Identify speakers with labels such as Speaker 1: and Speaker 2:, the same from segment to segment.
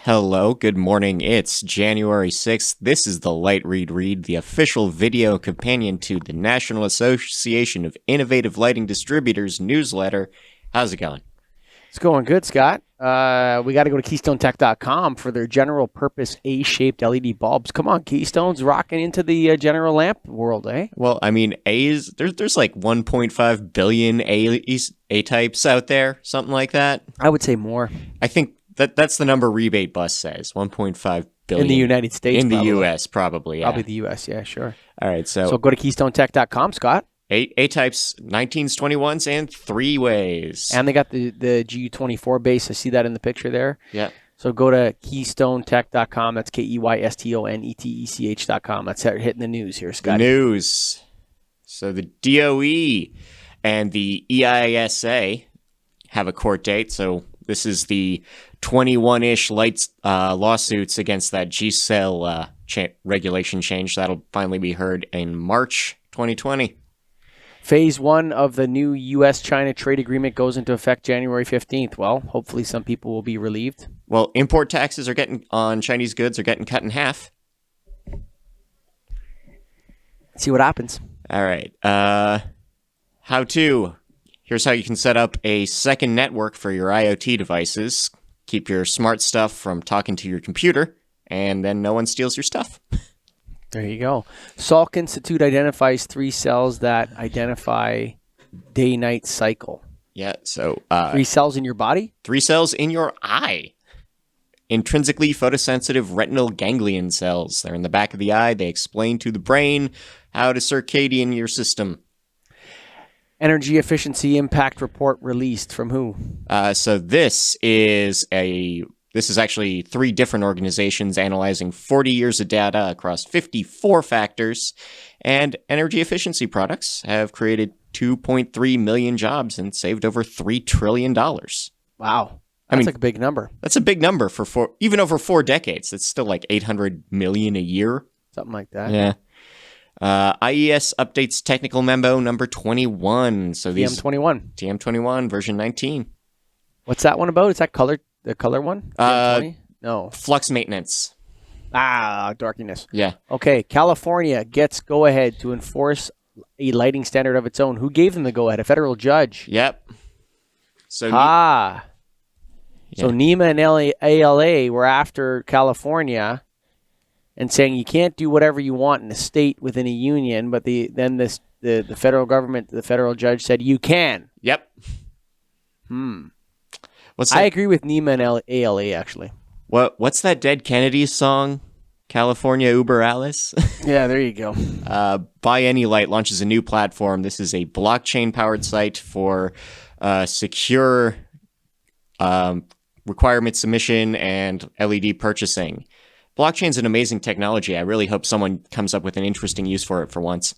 Speaker 1: Hello, good morning. It's January 6th. This is the Light Read, the official video companion to the National Association of Innovative Lighting Distributors newsletter. How's it going?
Speaker 2: It's going good, Scott. We got to go to KeystoneTech.com for their general purpose A-shaped LED bulbs. Come on, Keystone's rocking into the general lamp world, eh?
Speaker 1: Well, I mean, there's like 1.5 billion A-types out there, something like that.
Speaker 2: I would say more.
Speaker 1: I think that's the number Rebate Bus says, 1.5 billion.
Speaker 2: In the United States,
Speaker 1: In
Speaker 2: probably.
Speaker 1: the U.S., probably, yeah.
Speaker 2: Probably the U.S., yeah, sure.
Speaker 1: All right, so
Speaker 2: go to KeystoneTech.com, Scott.
Speaker 1: A-types, 19s, 21s, and 3-ways.
Speaker 2: And they got the GU24 base. I see that in the picture there.
Speaker 1: Yeah.
Speaker 2: So go to KeystoneTech.com. That's KeystoneTech.com. That's hitting the news here, Scott.
Speaker 1: The news. So the DOE and the EISA have a court date. So this is the 21-ish lawsuits against that G-Cell regulation change. That'll finally be heard in March 2020.
Speaker 2: Phase 1 of the new U.S.-China trade agreement goes into effect January 15th. Well, hopefully some people will be relieved.
Speaker 1: Well, import taxes on Chinese goods are getting cut in half.
Speaker 2: See what happens.
Speaker 1: All right. How to. Here's how you can set up a second network for your IoT devices. Keep your smart stuff from talking to your computer, and then no one steals your stuff.
Speaker 2: There you go. Salk Institute identifies 3 cells that identify day-night cycle.
Speaker 1: Yeah, so
Speaker 2: 3 cells in your body?
Speaker 1: 3 cells in your eye. Intrinsically photosensitive retinal ganglion cells. They're in the back of the eye. They explain to the brain how to circadian your system.
Speaker 2: Energy efficiency impact report released from who?
Speaker 1: So this is actually 3 different organizations analyzing 40 years of data across 54 factors, and energy efficiency products have created 2.3 million jobs and saved over $3 trillion.
Speaker 2: Wow. That's like a big number.
Speaker 1: That's a big number for even over 4 decades. It's still like 800 million a year.
Speaker 2: Something like that.
Speaker 1: Yeah. IES updates technical memo number 21. So TM21 version 19.
Speaker 2: What's that one about? Is that the color one? No.
Speaker 1: Flux maintenance.
Speaker 2: Darkness.
Speaker 1: Yeah.
Speaker 2: Okay. California gets go-ahead to enforce a lighting standard of its own. Who gave them the go-ahead? A federal judge.
Speaker 1: Yep. So
Speaker 2: So NEMA and ALA were after California and saying you can't do whatever you want in a state within a union, but the federal government, the federal judge said you can.
Speaker 1: Yep.
Speaker 2: I agree with NEMA and ALA, actually.
Speaker 1: What's that Dead Kennedys song? California Uber Alice?
Speaker 2: Yeah, there you go.
Speaker 1: Buy Any Light launches a new platform. This is a blockchain-powered site for secure requirement submission and LED purchasing. Blockchain's an amazing technology. I really hope someone comes up with an interesting use for it for once.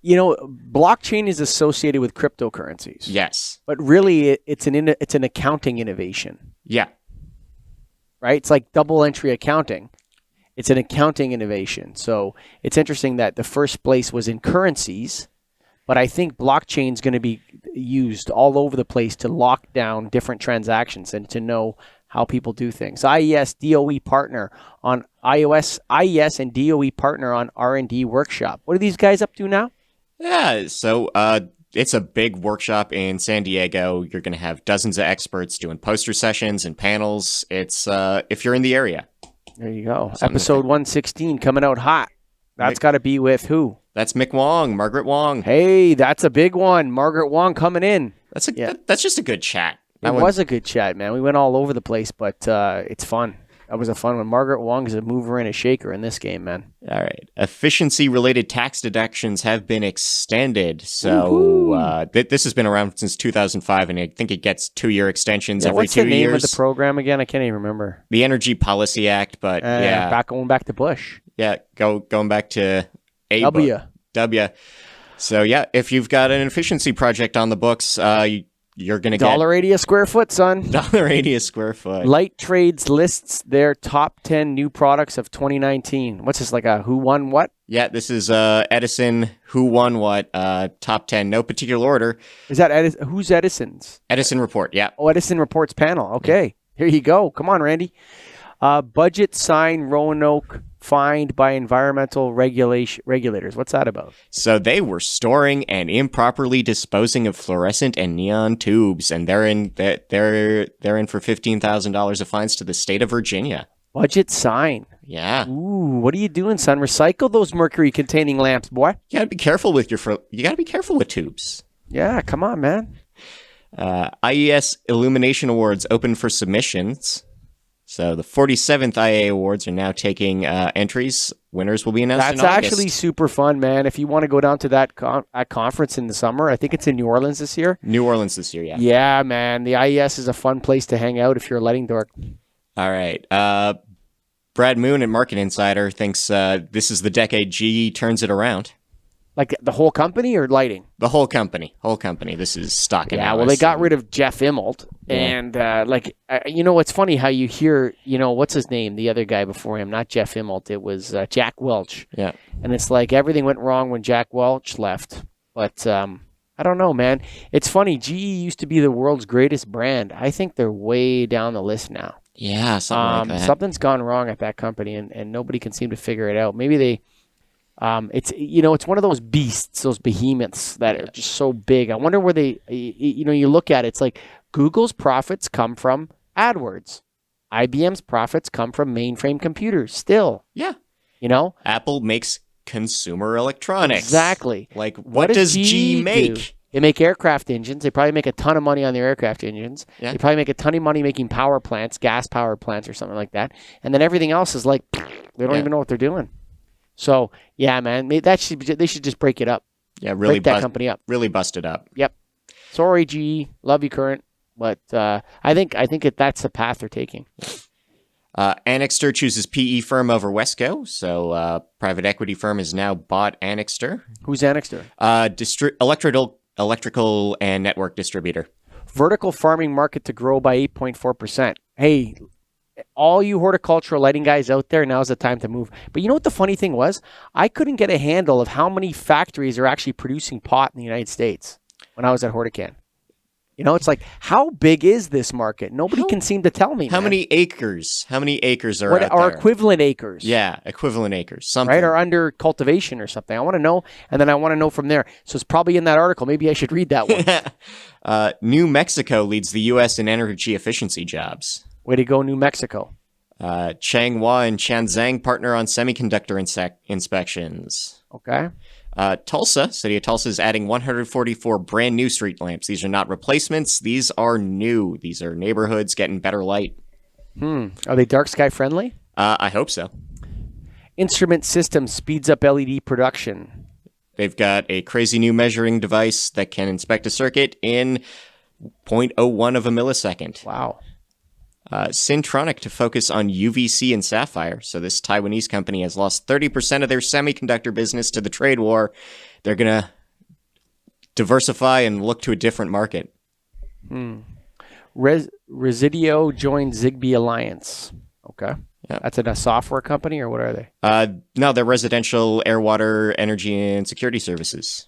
Speaker 2: You know, blockchain is associated with cryptocurrencies.
Speaker 1: Yes.
Speaker 2: But really, it's an accounting innovation.
Speaker 1: Yeah.
Speaker 2: Right? It's like double entry accounting. It's an accounting innovation. So it's interesting that the first place was in currencies, but I think blockchain is going to be used all over the place to lock down different transactions and to know how people do things. IES DOE partner on IES and DOE partner on R&D workshop. What are these guys up to now?
Speaker 1: Yeah, so it's a big workshop in San Diego. You're going to have dozens of experts doing poster sessions and panels. It's if you're in the area.
Speaker 2: There you go. Episode 116 coming out hot. That's got to be with who?
Speaker 1: That's Mick Wong, Margaret Wong.
Speaker 2: Hey, that's a big one. Margaret Wong coming in.
Speaker 1: That's just a good chat.
Speaker 2: It was a good chat, man. We went all over the place, but it's fun. That was a fun one. Margaret Wong is a mover and a shaker in this game, man.
Speaker 1: All right. Efficiency-related tax deductions have been extended. So this has been around since 2005, and I think it gets 2-year extensions every 2 years.
Speaker 2: What's the name of the program again? I can't even remember.
Speaker 1: The Energy Policy Act, but
Speaker 2: going back to Bush.
Speaker 1: Yeah, going back to
Speaker 2: W.
Speaker 1: So yeah, if you've got an efficiency project on the books, you're going to get
Speaker 2: $1.80 a square foot, son.
Speaker 1: $1.80 a square foot.
Speaker 2: Light Trades lists their top 10 new products of 2019. What's this, like a who won what?
Speaker 1: Yeah, this is Edison, who won what, top 10, no particular order.
Speaker 2: Is that Edison? Who's Edison's?
Speaker 1: Edison Report, yeah.
Speaker 2: Oh, Edison Report's panel. Okay. There you go. Come on, Randy. Budget sign Roanoke fined by environmental regulators. What's that about?
Speaker 1: So they were storing and improperly disposing of fluorescent and neon tubes, and they're in for $15,000 of fines to the state of Virginia.
Speaker 2: Budget sign.
Speaker 1: Yeah.
Speaker 2: Ooh, what are you doing, son? Recycle those mercury-containing lamps, boy.
Speaker 1: You gotta be careful with tubes.
Speaker 2: Yeah, come on, man.
Speaker 1: IES Illumination Awards open for submissions. So the 47th IAA Awards are now taking entries. Winners will be announced in August.
Speaker 2: That's actually super fun, man. If you want to go down to that conference in the summer, I think it's in New Orleans this year.
Speaker 1: New Orleans this year, yeah.
Speaker 2: Yeah, man. The IES is a fun place to hang out if you're a lighting dork.
Speaker 1: All right. Brad Moon at Market Insider thinks this is the decade GE turns it around.
Speaker 2: Like the whole company or lighting?
Speaker 1: The whole company. This is stock analysis.
Speaker 2: Yeah, well, they got rid of Jeff Immelt. And, it's funny how you hear, what's his name? The other guy before him, not Jeff Immelt. It was Jack Welch.
Speaker 1: Yeah.
Speaker 2: And it's like everything went wrong when Jack Welch left. But I don't know, man. It's funny. GE used to be the world's greatest brand. I think they're way down the list now.
Speaker 1: Yeah, something like that.
Speaker 2: Something's gone wrong at that company, and nobody can seem to figure it out. Maybe they... it's one of those beasts, those behemoths that are just so big. I wonder where they, you look at it, it's like Google's profits come from AdWords. IBM's profits come from mainframe computers still.
Speaker 1: Yeah.
Speaker 2: Apple
Speaker 1: makes consumer electronics.
Speaker 2: Exactly.
Speaker 1: Like, what does GE make?
Speaker 2: Do? They make aircraft engines. They probably make a ton of money on their aircraft engines. Yeah. They probably make a ton of money making power plants, gas power plants or something like that. And then everything else is like, they don't even know what they're doing. So, yeah, man, they should just break it up.
Speaker 1: Yeah, really
Speaker 2: break that company up.
Speaker 1: Really bust it up.
Speaker 2: Yep. Sorry, GE. Love you, Current. But I think that's the path they're taking.
Speaker 1: Annixter chooses PE firm over Wesco. So, private equity firm has now bought Annixter.
Speaker 2: Who's Annixter?
Speaker 1: Electrical and network distributor.
Speaker 2: Vertical farming market to grow by 8.4%. Hey, all you horticultural lighting guys out there, now's the time to move. But you know what the funny thing was? I couldn't get a handle of how many factories are actually producing pot in the United States when I was at Hortican. It's like, how big is this market? Nobody can seem to tell me.
Speaker 1: How many acres? How many acres are out
Speaker 2: are
Speaker 1: there?
Speaker 2: Equivalent acres?
Speaker 1: Yeah, equivalent acres. Something.
Speaker 2: Right, or under cultivation or something. I want to know, and then I want to know from there. So it's probably in that article. Maybe I should read that one.
Speaker 1: New Mexico leads the U.S. in energy efficiency jobs.
Speaker 2: Way to go, New Mexico.
Speaker 1: Changhua and Shenzhen partner on semiconductor inspections.
Speaker 2: Okay.
Speaker 1: City of Tulsa is adding 144 brand new street lamps. These are not replacements. These are new. These are neighborhoods getting better light.
Speaker 2: Are they dark sky friendly?
Speaker 1: I hope so.
Speaker 2: Instrument Systems speeds up LED production.
Speaker 1: They've got a crazy new measuring device that can inspect a circuit in 0.01 of a millisecond.
Speaker 2: Wow.
Speaker 1: Syntronic to focus on UVC and sapphire. So this Taiwanese company has lost 30% of their semiconductor business to the trade war. They're going to diversify and look to a different market.
Speaker 2: Residio joined Zigbee Alliance. Okay.
Speaker 1: Yeah.
Speaker 2: That's a software company, or what are they?
Speaker 1: No, they're residential, air, water, energy, and security services.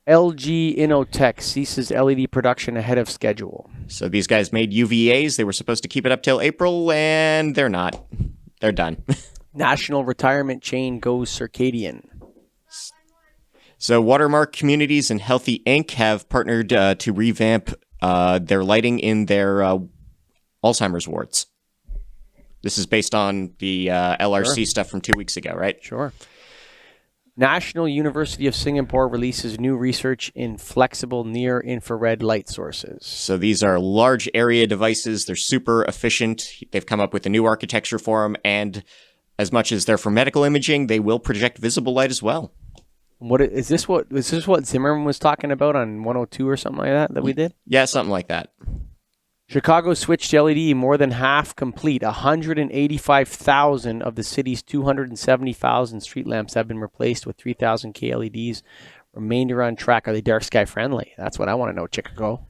Speaker 2: LG Innotek ceases LED production ahead of schedule.
Speaker 1: So these guys made UVAs. They were supposed to keep it up till April, and they're not. They're done.
Speaker 2: National retirement chain goes Circadian.
Speaker 1: So Watermark Communities and Healthy Inc. have partnered to revamp their lighting in their Alzheimer's wards. This is based on the LRC stuff from 2 weeks ago, right?
Speaker 2: Sure. National University of Singapore releases new research in flexible near-infrared light sources.
Speaker 1: So these are large area devices. They're super efficient. They've come up with a new architecture for them, and as much as they're for medical imaging, they will project visible light as well.
Speaker 2: Is this what Zimmerman was talking about on 102 or something like that we did?
Speaker 1: Yeah, something like that.
Speaker 2: Chicago switched to LED, more than half complete. 185,000 of the city's 270,000 street lamps have been replaced with 3,000 KLEDs. Remainder on track. Are they dark sky friendly? That's what I want to know, Chicago.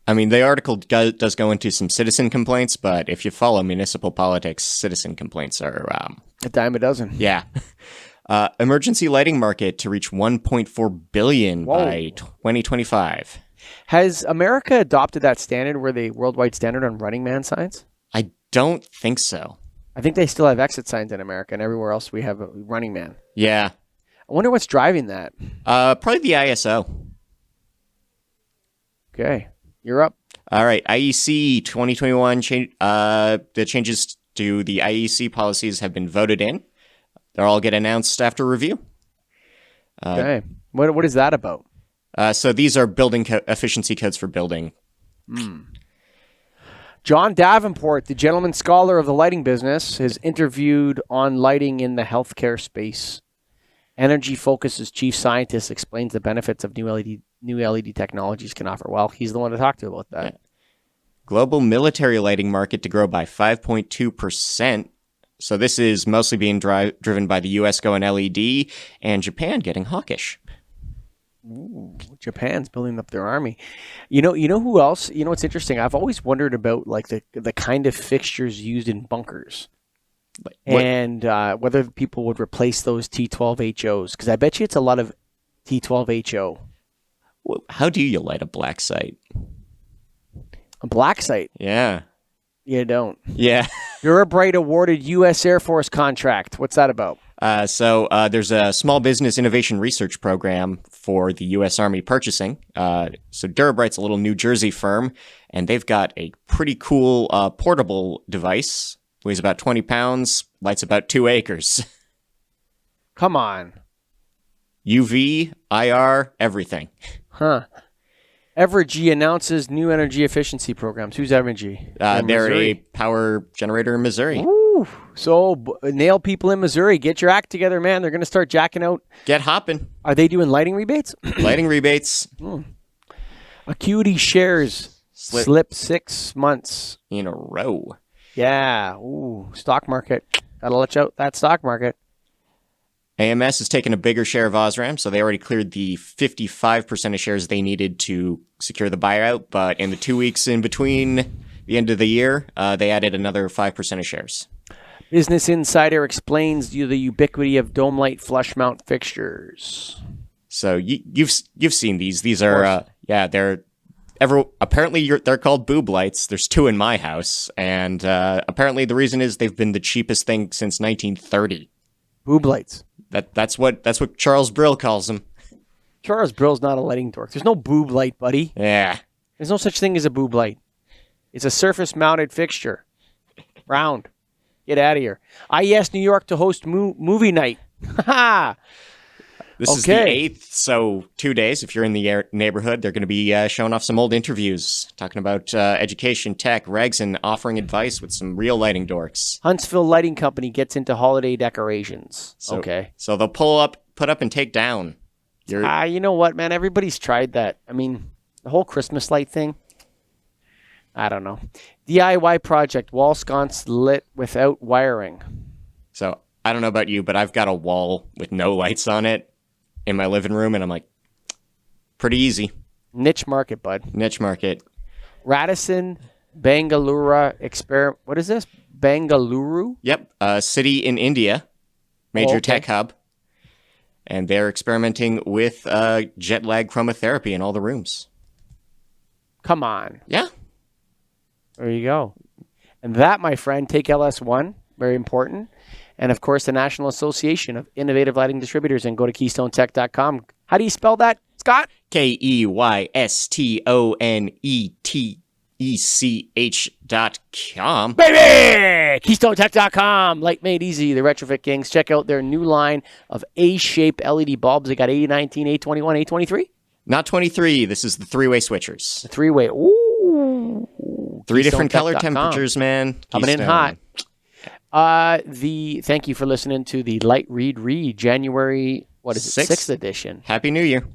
Speaker 1: I mean, the article does go into some citizen complaints, but if you follow municipal politics, citizen complaints are...
Speaker 2: a dime a dozen.
Speaker 1: Yeah. Emergency lighting market to reach $1.4 billion by 2025.
Speaker 2: Has America adopted that standard where the worldwide standard on running man signs?
Speaker 1: I don't think so.
Speaker 2: I think they still have exit signs in America, and everywhere else we have a running man.
Speaker 1: Yeah.
Speaker 2: I wonder what's driving that.
Speaker 1: Probably the ISO.
Speaker 2: Okay, you're up.
Speaker 1: All right, IEC 2021 the changes to the IEC policies have been voted in. They'll all get announced after review.
Speaker 2: Okay, what is that about?
Speaker 1: So these are building efficiency codes for building.
Speaker 2: John Davenport, the gentleman scholar of the lighting business, is interviewed on lighting in the healthcare space. Energy Focus's chief scientist explains the benefits of new LED technologies can offer. Well, he's the one to talk to about that.
Speaker 1: Yeah. Global military lighting market to grow by 5.2%. So this is mostly being driven by the U.S. going LED and Japan getting hawkish.
Speaker 2: Ooh, Japan's building up their army. You know who else? You know what's interesting? I've always wondered about like the kind of fixtures used in bunkers. And whether people would replace those T12HOs, because I bet you it's a lot of T12HO.
Speaker 1: How do you light a black site?
Speaker 2: A black site?
Speaker 1: Yeah.
Speaker 2: You don't.
Speaker 1: Yeah.
Speaker 2: Durabright awarded U.S. Air Force contract. What's that about?
Speaker 1: So there's a small business innovation research program for the U.S. Army purchasing. So Durabright's a little New Jersey firm, and they've got a pretty cool portable device. Weighs about 20 pounds, lights about 2 acres.
Speaker 2: Come on.
Speaker 1: UV, IR, everything.
Speaker 2: Huh. Evergy announces new energy efficiency programs. Who's Evergy?
Speaker 1: They're a power generator in Missouri.
Speaker 2: Ooh. So nail people in Missouri. Get your act together, man. They're going to start jacking out.
Speaker 1: Get hopping.
Speaker 2: Are they doing lighting rebates?
Speaker 1: Lighting rebates.
Speaker 2: Acuity shares slip 6 months
Speaker 1: in a row.
Speaker 2: Yeah. Ooh, stock market. Gotta watch out that stock market.
Speaker 1: AMS has taken a bigger share of Osram, so they already cleared the 55% of shares they needed to secure the buyout. But in the 2 weeks in between the end of the year, they added another 5% of shares.
Speaker 2: Business Insider explains the ubiquity of dome light flush mount fixtures.
Speaker 1: So you've seen these. These are they're apparently they're called boob lights. There's 2 in my house, and apparently the reason is they've been the cheapest thing since 1930.
Speaker 2: Boob lights.
Speaker 1: That's what Charles Brill calls them.
Speaker 2: Charles Brill's not a lighting dork. There's no boob light, buddy.
Speaker 1: Yeah.
Speaker 2: There's no such thing as a boob light. It's a surface-mounted fixture. Round. Get out of here. IES New York to host movie night.
Speaker 1: This is the 8th, so 2 days. If you're in the neighborhood, they're going to be showing off some old interviews, talking about education, tech, regs, and offering advice with some real lighting dorks.
Speaker 2: Huntsville Lighting Company gets into holiday decorations. Okay.
Speaker 1: So they'll put up, and take down.
Speaker 2: You know what, man? Everybody's tried that. I mean, the whole Christmas light thing. I don't know. DIY project, wall sconce lit without wiring.
Speaker 1: So I don't know about you, but I've got a wall with no lights on it in my living room, and I'm like, pretty easy.
Speaker 2: Niche market, bud.
Speaker 1: Niche market.
Speaker 2: Radisson, Bangalore experiment. What is this? Bangalore?
Speaker 1: Yep. City in India. Major tech hub. And they're experimenting with jet lag chromotherapy in all the rooms.
Speaker 2: Come on.
Speaker 1: Yeah.
Speaker 2: There you go. And that, my friend, take LS1. Very important. And, of course, the National Association of Innovative Lighting Distributors, and go to KeystoneTech.com. How do you spell that, Scott?
Speaker 1: KeystoneTech.com.
Speaker 2: Baby! KeystoneTech.com. Light made easy. The Retrofit Kings. Check out their new line of A-shaped LED bulbs. They got A19, A21, A23?
Speaker 1: Not 23. This is the 3-way switchers.
Speaker 2: The 3-way. Ooh.
Speaker 1: 3 different color temperatures, man.
Speaker 2: Coming in hot. Thank you for listening to the Light Read January, 6th edition.
Speaker 1: Happy New Year.